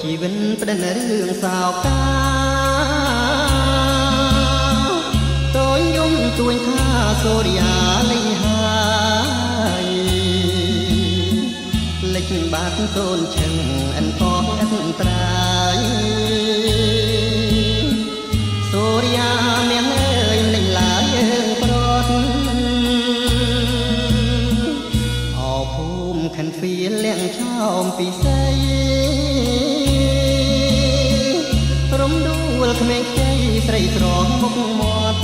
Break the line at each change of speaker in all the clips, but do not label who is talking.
ជីវិតផ្ដិនរឿងសោកាតូនយំទួញថាសូរិយាលេងហើយលេចបាត់កូនឈឹងអិនផងអិនត្រាយសូរិយាមានអើយលេងឡើយយើងប្រត់អោភូមិខិនហ្វៀលលៀងឆោមពីស័យរំដួលក្មេងខ្ចីស្រីស្រស់មុខមាត់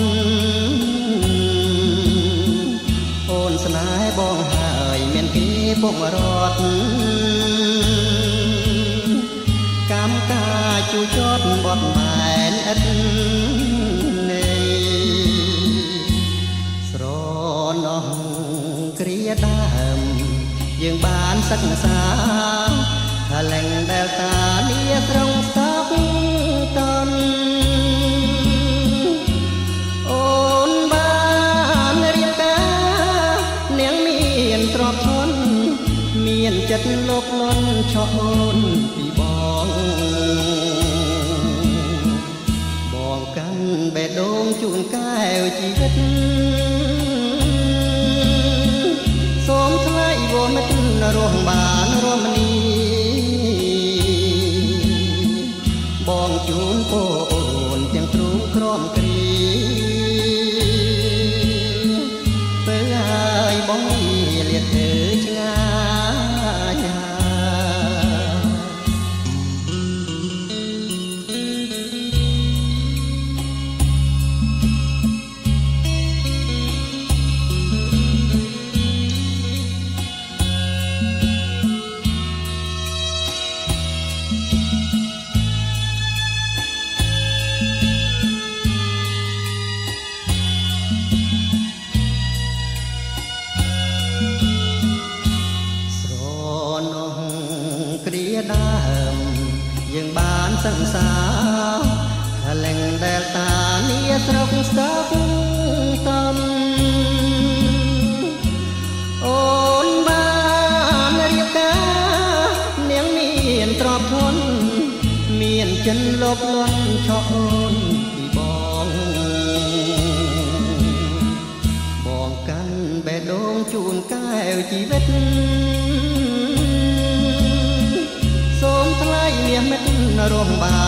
អូនស្នេហ៍បងហើយមានគេពុករត់កម្មការជួចចត់បត់បែនឥតនៃស្រណោះគ្រាដើមយើងបានសិក្សាថាលែងដែលតាលាត្រង់ស្តុកតនអូនបានរៀបការនាងមានទ្រព្យធនមានចិត្តលោកលន់ឆោអូនពីបងកាន់បេះដូងជូនកែវជីវិតសូមថ្លៃវមិត្តរស់បានរមនីបងជូនពរអូនទាំងទ្រូងក្រមគ្រីពេលហើយបងលាទៅឆ្ងាយយើងបានសង្សារថាលែងដែលតានេះស្រុកស្តុកតនអូនបានរៀបការនាងមានទ្រព្យធនមានចិនលបលន់ឆោអូនពីបងកាន់បេះដូងជូនកែវជីវិតសូមថ្លៃមាសមិត្តរស់បា